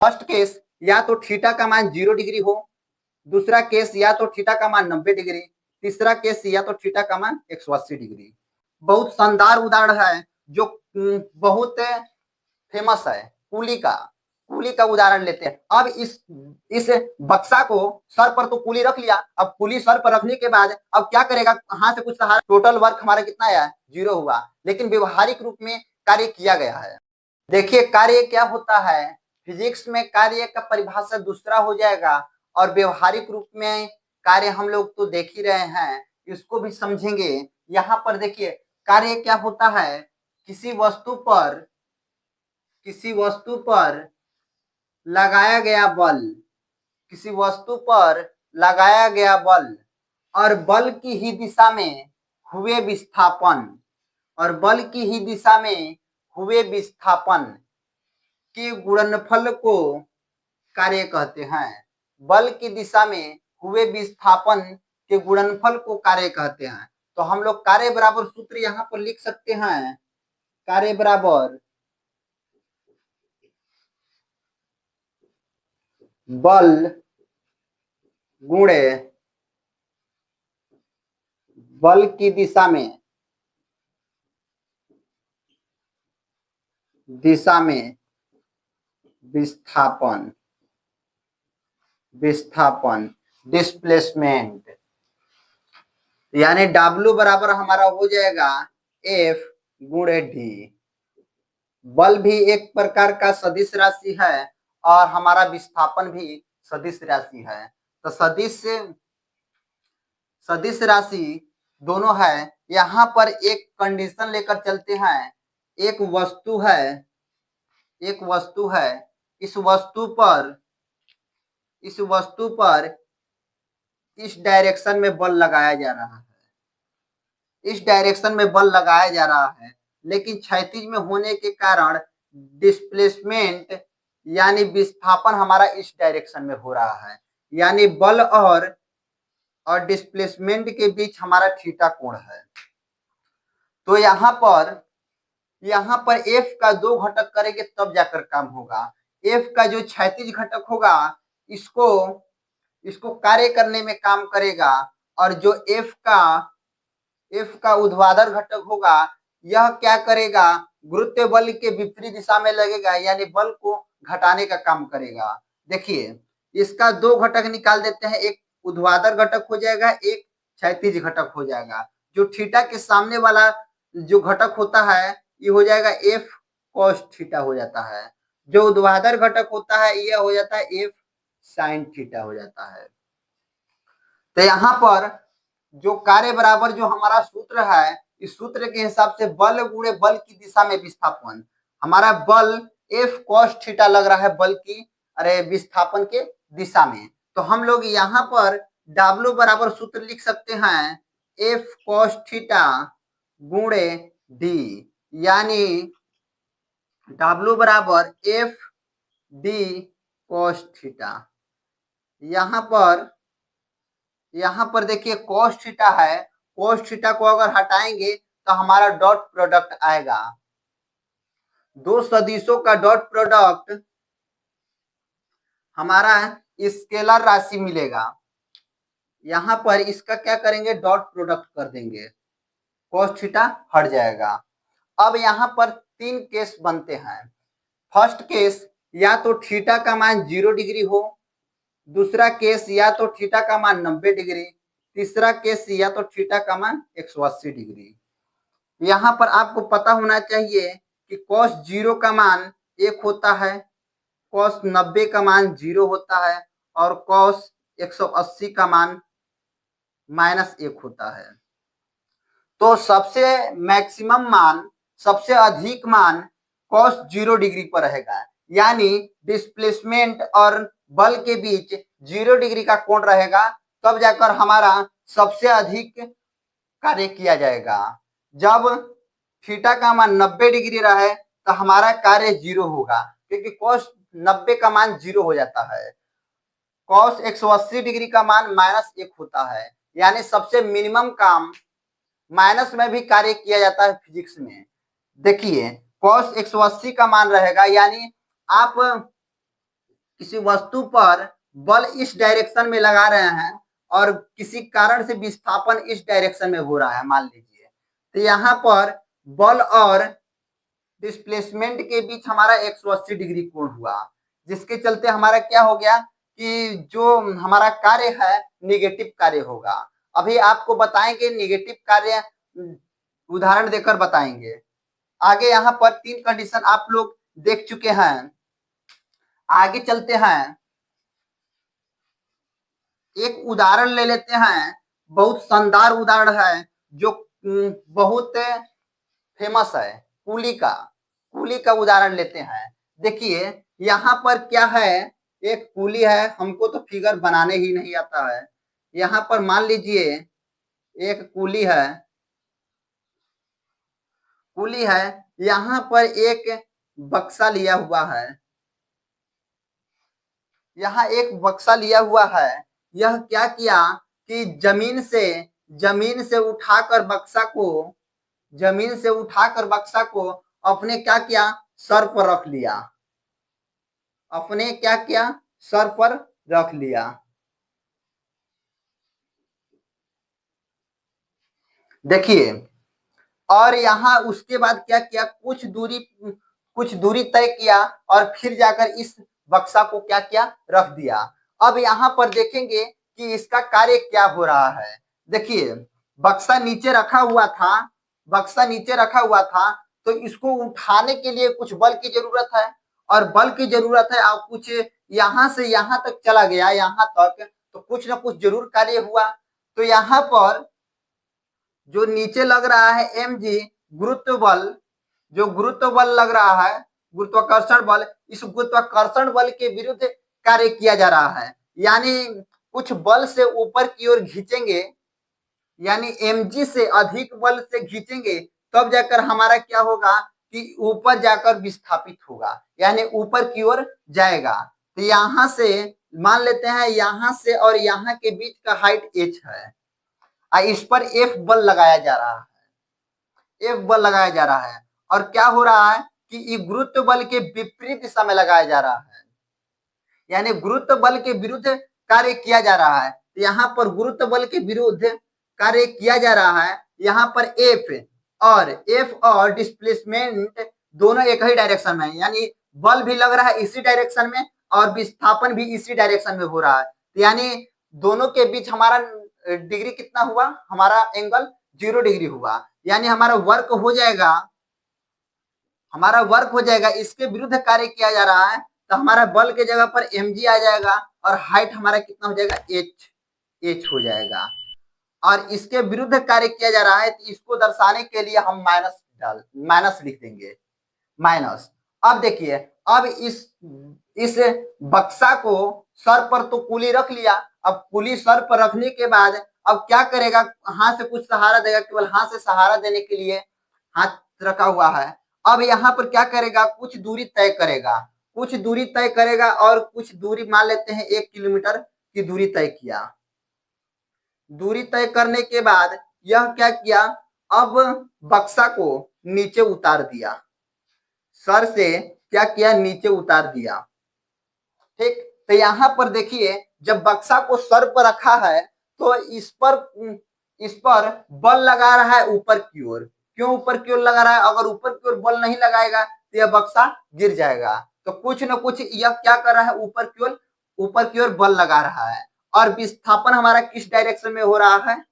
First case या तो theta का मान 0 डिग्री हो, दूसरा केस या तो थीटा का मान 90 डिग्री, तीसरा केस या तो थीटा का मान 180 डिग्री। बहुत शानदार उदाहरण है जो बहुत फेमस है, कुली का उदाहरण लेते हैं। अब इस बक्सा को सर पर तो कुली रख लिया, अब कुली सर पर रखने के बाद अब क्या करेगा, कहां से कुछ सहारा, टोटल वर्क हमारा कितना आया, 0 हुआ, लेकिन व्यवहारिक रूप में कार्य किया गया है। देखिए कार्य क्या होता है, फिजिक्स में कार्य का परिभाषा दूसरा हो जाएगा और व्यवहारिक रूप में कार्य हम लोग तो देख ही रहे हैं, इसको भी समझेंगे। यहाँ पर देखिए कार्य क्या होता है, किसी वस्तु पर लगाया गया बल, किसी वस्तु पर लगाया गया बल और बल की ही दिशा में हुए विस्थापन, और बल की ही दिशा में हुए विस्थापन के गुणनफल को कार्य कहते हैं। बल की दिशा में हुए विस्थापन के गुणनफल को कार्य कहते हैं। तो हम लोग कार्य बराबर सूत्र यहाँ पर लिख सकते हैं, कार्य बराबर बल गुणे बल की दिशा में विस्थापन डिस्प्लेसमेंट, यानी W बराबर हमारा हो जाएगा F गुणे डी। बल भी एक प्रकार का सदिश राशि है और हमारा विस्थापन भी सदिश राशि है। तो सदिश राशि दोनों है। यहाँ पर एक कंडीशन लेकर चलते हैं, एक वस्तु है, इस वस्तु पर इस डायरेक्शन में बल लगाया जा रहा है, इस डायरेक्शन में बल लगाया जा रहा है, लेकिन क्षैतिज में होने के कारण डिस्प्लेसमेंट यानी विस्थापन हमारा इस डायरेक्शन में हो रहा है, यानी बल और डिस्प्लेसमेंट के बीच हमारा थीटा कोण है। तो यहाँ पर F का 2 घटक करेंगे तब जाकर काम होगा। F का जो क्षैतिज घटक होगा इसको कार्य करने में काम करेगा, और जो F का ऊर्ध्वाधर घटक होगा यह क्या करेगा, गुरुत्व बल के विपरीत दिशा में लगेगा, यानी बल को घटाने का काम करेगा। देखिए इसका 2 घटक निकाल देते हैं, एक ऊर्ध्वाधर घटक हो जाएगा, एक क्षैतिज घटक हो जाएगा। जो थीटा के सामने वाला जो घटक होता है ये हो जाएगा F cos थीटा हो जाता है, जो ऊर्ध्वाधर घटक होता है यह हो जाता है F sin थीटा हो जाता है। तो यहाँ पर जो कार्य बराबर जो हमारा सूत्र है, इस सूत्र के हिसाब से बल गुणे बल की दिशा में विस्थापन, हमारा बल F cos थीटा लग रहा है बल की विस्थापन के दिशा में। तो हम लोग यहाँ पर W बराबर सूत्र लिख सकते हैं F cos थीटा गुणे D, यानी W बराबर F D cos थीटा। यहाँ पर देखिए cos थीटा है, cos थीटा को अगर हटाएंगे तो हमारा डॉट प्रोडक्ट आएगा, दो सदिशों का डॉट प्रोडक्ट हमारा स्केलर राशि मिलेगा। यहाँ पर इसका क्या करेंगे, डॉट प्रोडक्ट कर देंगे, cos थीटा हट जाएगा। अब यहाँ पर 3 केस बनते हैं। फर्स्ट केस या तो थीटा का मान 0 डिग्री हो, दूसरा केस या तो थीटा का मान 90 डिग्री, तीसरा केस या तो थीटा का मान 180 डिग्री। यहाँ पर आपको पता होना चाहिए कि cos 0 का मान 1 होता है, cos 90 का मान 0 होता है और cos 180 का मान -1 होता है। तो सबसे मैक्सिमम मान, सबसे अधिक मान cos 0 डिग्री पर रहेगा, यानी डिस्प्लेसमेंट और बल के बीच 0 डिग्री का कोण रहेगा, तब जाकर हमारा सबसे अधिक कार्य किया जाएगा। जब थीटा का मान 90 डिग्री रहे तो हमारा कार्य 0 होगा, क्योंकि cos 90 का मान 0 हो जाता है, cos 180 डिग्री का मान -1 होता है, यानी सबसे मिनिमम काम माइनस में भी कार्य किया जाता है फिजिक्स में। देखिए cos 180 का मान रहेगा, यानी आप किसी वस्तु पर बल इस डायरेक्शन में लगा रहे हैं और किसी कारण से विस्थापन इस डायरेक्शन में हो रहा है मान लीजिए, तो यहाँ पर बल और डिस्प्लेसमेंट के बीच हमारा 180 डिग्री कोण हुआ, जिसके चलते हमारा क्या हो गया कि जो हमारा कार्य है निगेटिव कार्य होगा। अभी आपको बताएंगे निगेटिव कार्य, उदाहरण देकर बताएंगे। आगे यहाँ पर 3 कंडीशन आप लोग देख चुके हैं, आगे चलते हैं। एक उदाहरण ले लेते हैं, बहुत शानदार उदाहरण है जो बहुत फेमस है। कुली का उदाहरण लेते हैं। देखिए यहाँ पर क्या है, एक कुली है, हमको तो फिगर बनाने ही नहीं आता है। यहाँ पर मान लीजिए एक कुली है, यहाँ पर एक बक्सा लिया हुआ है, यहाँ एक बक्सा लिया हुआ है। यह क्या किया कि जमीन से उठाकर बक्सा को अपने क्या किया, सर पर रख लिया, सर पर रख लिया। देखिए, और यहाँ उसके बाद क्या किया, कुछ दूरी तय किया और फिर जाकर इस बक्सा को क्या किया, रख दिया। अब यहाँ पर देखेंगे कि इसका कार्य क्या हो रहा है। देखिए बक्सा नीचे रखा हुआ था, तो इसको उठाने के लिए कुछ बल की जरूरत है, और बल की जरूरत है और कुछ यहाँ से यहाँ तक चला गया, यहाँ तक, तो कुछ ना कुछ जरूर कार्य हुआ। तो यहाँ पर जो नीचे लग रहा है mg गुरुत्व बल, जो गुरुत्व बल लग रहा है, गुरुत्वाकर्षण बल, इस गुरुत्वाकर्षण बल के विरुद्ध कार्य किया जा रहा है। यानी कुछ बल से ऊपर की ओर खींचेंगे, यानी mg से अधिक बल से खींचेंगे, तब जाकर हमारा क्या होगा कि ऊपर जाकर विस्थापित होगा, यानी ऊपर की ओर जाएगा। तो यहाँ से मान लेते हैं, यहाँ से और यहाँ के बीच का हाइट h है, इस पर F बल लगाया जा रहा है, और क्या हो रहा है कि ये गुरुत्व बल के विपरीत दिशा में लगाया जा रहा है, यानी गुरुत्व बल के विरुद्ध कार्य किया जा रहा है। तो यहाँ पर गुरुत्व बल के विरुद्ध कार्य किया जा रहा है। यहाँ पर F और डिस्प्लेसमेंट दोनों एक ही डायरेक्शन में है, यानी बल भी लग रहा है इसी डायरेक्शन में और विस्थापन भी इसी डायरेक्शन में हो रहा है। तो यानी दोनों के बीच हमारा डिग्री कितना हुआ, हमारा एंगल 0 डिग्री हुआ, यानी हमारा वर्क हो जाएगा, इसके विरुद्ध कार्य किया जा रहा है। तो हमारा बल के जगह पर mg आ जाएगा और हाइट हमारा कितना हो जाएगा, h हो जाएगा, और इसके विरुद्ध कार्य किया जा रहा है। तो इसको दर्शाने के लिए हम माइनस लिख देंगे, माइनस। अब देखिए, अब इस बक्सा को सर पर तो कुली रख लिया, अब कुली सर पर रखने के बाद अब क्या करेगा, हाथ से कुछ सहारा देगा, केवल हाथ से सहारा देने के लिए हाथ रखा हुआ है। अब यहाँ पर क्या करेगा, कुछ दूरी तय करेगा और कुछ दूरी मान लेते हैं 1 किलोमीटर की दूरी तय किया। दूरी तय करने के बाद यह क्या किया, अब बक्सा को नीचे उतार दिया, सर से क्या किया, नीचे उतार दिया। ठीक, तो यहाँ पर देखिए जब बक्सा को सर पर रखा है तो इस पर बल लगा रहा है ऊपर की ओर। क्यों ऊपर की ओर लगा रहा है, अगर ऊपर की ओर बल नहीं लगाएगा तो यह बक्सा गिर जाएगा। तो कुछ न कुछ यह क्या कर रहा है, ऊपर की ओर बल लगा रहा है, और विस्थापन हमारा किस डायरेक्शन में हो रहा है,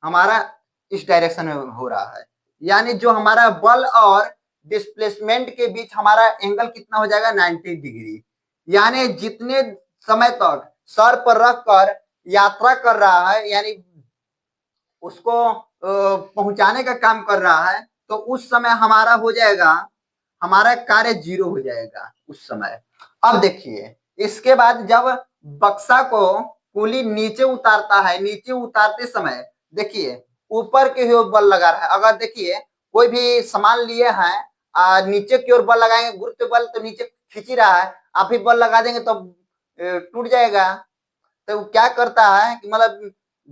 हमारा इस डायरेक्शन में हो रहा है। यानी जो हमारा बल और डिस्प्लेसमेंट के बीच हमारा एंगल कितना हो जाएगा, 90 डिग्री। यानी जितने समय तक सर पर रखकर यात्रा कर रहा है, यानी उसको पहुंचाने का काम कर रहा है, तो उस समय हमारा हो जाएगा, हमारा कार्य 0 हो जाएगा उस समय। अब देखिए, इसके बाद जब बक्सा को कुली नीचे उतारता है, नीचे उतारते समय देखिए ऊपर के ओर बल लगा रहा है। अगर देखिए कोई भी सामान लिए हैं, नीचे की ओर बल लगाएंगे, गुरुत्व बल तो नीचे खींच रहा है, आप ही बल लगा देंगे तो टूट जाएगा। तो क्या करता है कि मतलब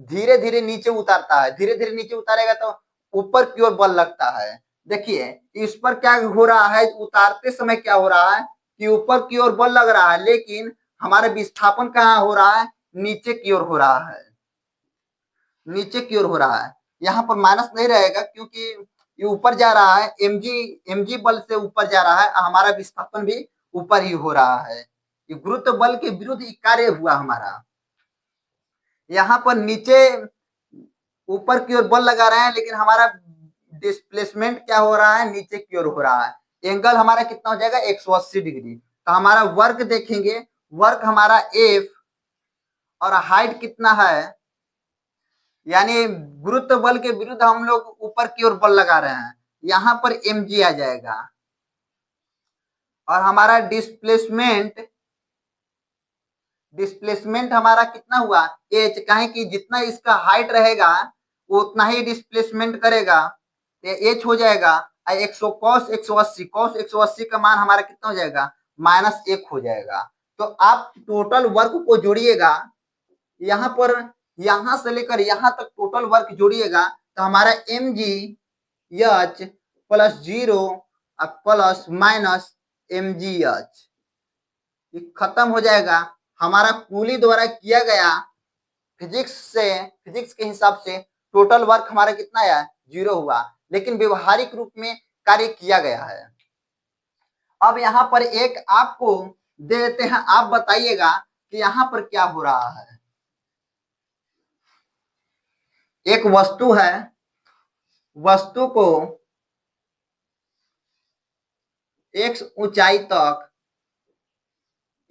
धीरे धीरे नीचे उतारता है, धीरे धीरे नीचे उतारेगा तो ऊपर की ओर बल लगता है। देखिए इस पर क्या हो रहा है, उतारते समय क्या हो रहा है कि ऊपर की ओर बल लग रहा है, लेकिन हमारा विस्थापन कहाँ हो रहा है, नीचे की ओर हो रहा है, नीचे की ओर हो रहा है। यहाँ पर माइनस नहीं रहेगा क्योंकि ये ऊपर जा रहा है, एमजी बल से ऊपर जा रहा है, हमारा विस्थापन भी ऊपर ही हो रहा है। ये गुरुत्व बल के विरुद्ध कार्य हुआ हमारा। यहाँ पर नीचे ऊपर की ओर बल लगा रहे हैं लेकिन हमारा डिस्प्लेसमेंट क्या हो रहा है, नीचे की ओर हो रहा है। एंगल हमारा कितना हो जाएगा, 180 डिग्री। तो हमारा वर्क देखेंगे, वर्क हमारा एफ और हाइट कितना है, यानी गुरुत्व बल के विरुद्ध हम लोग ऊपर की ओर बल लगा रहे हैं, यहाँ पर mg आ जाएगा। और हमारा डिस्प्लेसमेंट हमारा कितना हुआ, h, कहें कि जितना इसका हाइट रहेगा वो उतना ही डिस्प्लेसमेंट करेगा, तो h हो जाएगा। 100 cos 180 का मान हमारा कितना हो जाएगा, -1 हो जाएगा। तो आप टोटल वर्क को जोड़िएगा, यहाँ पर यहां से लेकर यहां तक टोटल वर्क जोड़िएगा तो हमारा mg h plus 0 plus minus mg h खत्म हो जाएगा। हमारा कूली द्वारा किया गया फिजिक्स के हिसाब से टोटल वर्क हमारा कितना आया, 0 हुआ, लेकिन व्यवहारिक रूप में कार्य किया गया है। अब यहाँ पर एक आपको दे देते हैं, आप बताइएगा कि यहाँ पर क्या हो रहा है। एक वस्तु है, वस्तु को x ऊंचाई तक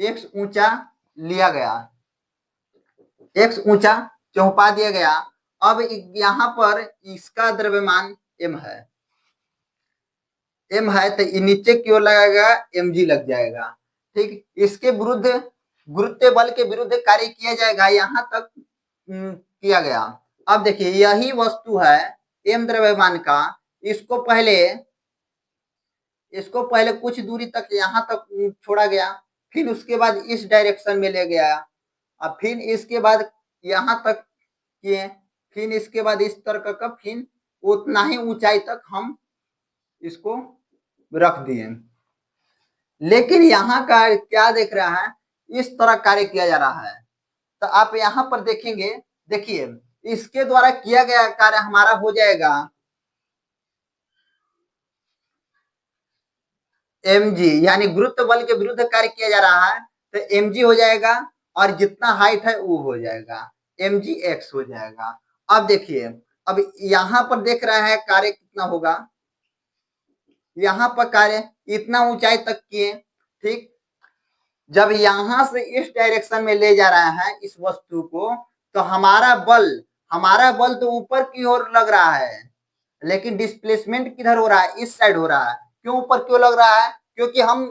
x ऊंचा लिया गया, x ऊंचा चौपा दिया गया। अब यहाँ पर इसका द्रव्यमान m है, तो नीचे की ओर लगाएगा mg लग जाएगा। ठीक, इसके विरुद्ध गुरुत्व बल के विरुद्ध कार्य किया जाएगा, यहाँ तक किया गया। अब देखिए यही वस्तु है m द्रव्यमान का, इसको पहले कुछ दूरी तक यहाँ तक छोड़ा गया, फिर उसके बाद इस डायरेक्शन में ले गया, और फिर इसके बाद यहाँ तक किए, फिर इसके बाद इस तरह का, फिर उतना ही ऊंचाई तक हम इसको रख दिए। लेकिन यहाँ का क्या देख रहा है, इस तरह कार्य किया जा रहा है। तो आप यहाँ पर देखेंगे, देखिए इसके द्वारा किया गया कार्य हमारा हो जाएगा mg, यानी गुरुत्व बल के विरुद्ध कार्य किया जा रहा है तो mg हो जाएगा, और जितना हाइट है वो हो जाएगा mgx हो जाएगा। अब देखिए, अब यहाँ पर देख रहे हैं कार्य कितना होगा, यहाँ पर कार्य इतना ऊंचाई तक किए। ठीक, जब यहां से इस डायरेक्शन में ले जा रहा है इस वस्तु को, तो हमारा बल तो ऊपर की ओर लग रहा है, लेकिन डिस्प्लेसमेंट किधर हो रहा है, इस साइड हो रहा है। क्यों ऊपर क्यों लग रहा है, क्योंकि हम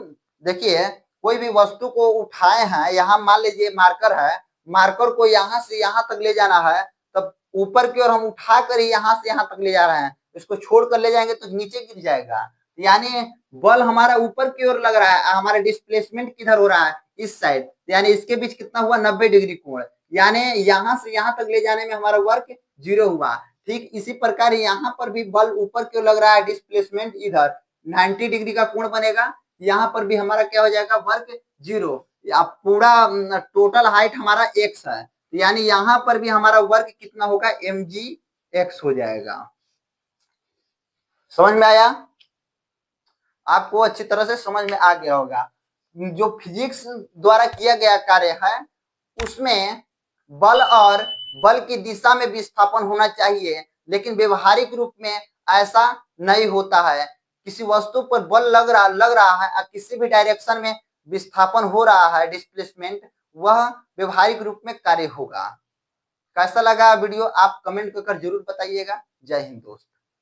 देखिए कोई भी वस्तु को उठाए हैं, यहाँ मान लीजिए मार्कर है, मार्कर को यहाँ से यहाँ तक ले जाना है, तब ऊपर की ओर हम उठा कर ही यहाँ से यहाँ तक ले जा रहे हैं, इसको छोड़ कर ले जाएंगे तो नीचे गिर जाएगा। यानी बल हमारा ऊपर की ओर लग रहा है, हमारा डिस्प्लेसमेंट किधर हो रहा है, इस साइड, यानी इसके बीच कितना हुआ, 90 डिग्री कोण, यानी यहाँ से यहाँ तक ले जाने में हमारा वर्क 0 हुआ। ठीक, इसी प्रकार यहाँ पर भी बल ऊपर क्यों लग रहा है, डिस्प्लेसमेंट इधर 90 डिग्री का कोण बनेगा, यहाँ पर भी हमारा क्या हो जाएगा, वर्क 0। अब पूरा टोटल हाइट हमारा x है, यानी यहाँ पर भी हमारा वर्क कितना होगा, mgx हो जाएगा। समझ में आया, आपको अच्छी तरह से समझ में आ गया होगा। जो फिजिक्स द्वारा किया गया कार्य है उसमें बल और बल की दिशा में विस्थापन होना चाहिए, लेकिन व्यवहारिक रूप में ऐसा नहीं होता है। किसी वस्तु पर बल लग रहा है और किसी भी डायरेक्शन में विस्थापन हो रहा है, डिस्प्लेसमेंट, वह व्यवहारिक रूप में कार्य होगा। कैसा लगा वीडियो, आप कमेंट कर जरूर बताइएगा। जय हिंद दोस्त।